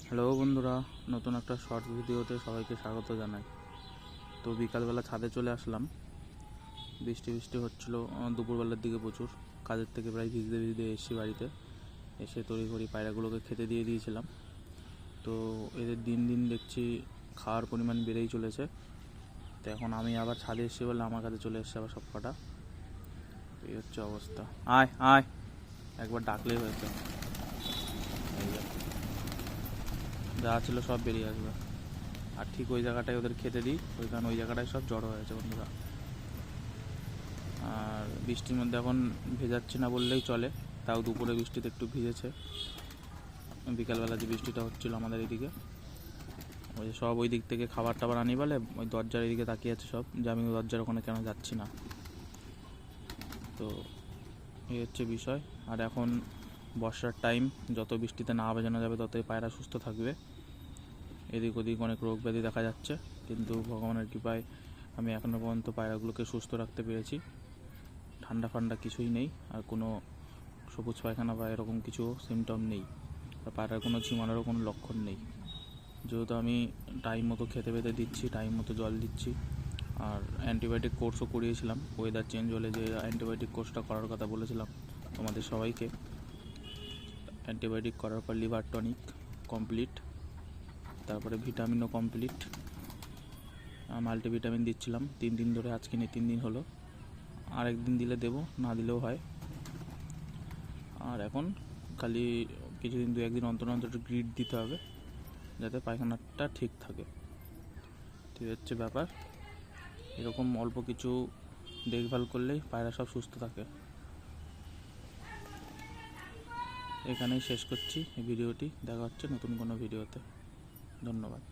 Hello বন্ধুরা, নতুন একটা শর্ট ভিডিওতে সবাইকে স্বাগত জানাই। তো বিকালবেলা ছাদে চলে আসলাম। বৃষ্টি বৃষ্টি হচ্ছিলো দুপুরবেলার দিকে প্রচুর। কাজের থেকে প্রায় ভিজতে ভিজতে এসেছি বাড়িতে। এসে তড়িঘড়ি পায়রাগুলোকে খেতে দিয়ে দিয়েছিলাম। তো এদের দিন দিন দেখছি খাওয়ার পরিমাণ বেড়েই চলেছে। তো এখন আমি আবার ছাদে এসেছি বলে আমার কাছে চলে এসছে আবার সব কটা। এই হচ্ছে অবস্থা। আয় আয়, একবার ডাকলেই হয়েছে। যা ছিল সব বেরিয়ে আসবে। আর ঠিক ওই জায়গাটায় ওদের খেতে দিই, ওই জায়গাটায় সব জড়ো হয়েছে বন্ধুরা। আর বৃষ্টির মধ্যে এখন ভেজাচ্ছি না বললেই চলে, তাও দুপুরে বৃষ্টিতে একটু ভিজেছে। বিকালবেলা যে বৃষ্টিটা হচ্ছিল আমাদের এদিকে, ওই সব ওই দিক থেকে খাবার টাবার আনি বলে ওই দরজার এদিকে তাকিয়ে আছে সব, যে আমি দরজার ওখানে কেন যাচ্ছি না। তো এই হচ্ছে বিষয়। আর এখন বর্ষার টাইম, যত বৃষ্টিতে না ভেজানো যাবে ততই পায়রা সুস্থ থাকবে। এদিক ওদিক অনেক রোগ ব্যাধি দেখা যাচ্ছে, কিন্তু ভগবানের কৃপায় আমি এখনও পর্যন্ত পায়রাগুলোকে সুস্থ রাখতে পেরেছি। ঠান্ডা ফান্ডা কিছুই নেই, আর কোনো সবুজ পায়খানা বা এরকম কিছু সিমটম নেই, বা পায়রার কোনো ঝিমানোরও কোনো লক্ষণ নেই। যেহেতু আমি টাইম মতো খেতে পেতে দিচ্ছি, টাইম মতো জল দিচ্ছি, আর অ্যান্টিবায়োটিক কোর্সও করিয়েছিলাম। ওয়েদার চেঞ্জ হলে যে অ্যান্টিবায়োটিক কোর্সটা করার কথা বলেছিলাম তোমাদের সবাইকে, অ্যান্টিবায়োটিক করার পর লিভার টনিক কমপ্লিট, তারপরে ভিটামিনও কমপ্লিট, মাল্টিভিটামিন দিচ্ছিলাম 3 দিন ধরে। আজকে নিয়ে 3 দিন হলো, আর একদিন দিলে দেবো, না দিলেও হয়। আর এখন খালি কিছুদিন 2-1 দিন অন্তর অন্তর একটু গ্রিড দিতে হবে, যাতে পায়খানাটা ঠিক থাকে। ঠিক হচ্ছে ব্যাপার। এরকম অল্প কিছু দেখভাল করলেই পায়রা সব সুস্থ থাকে। এখানেই শেষ করছি এই ভিডিওটি। দেখা হচ্ছে নতুন কোনো ভিডিওতে। ধন্যবাদ।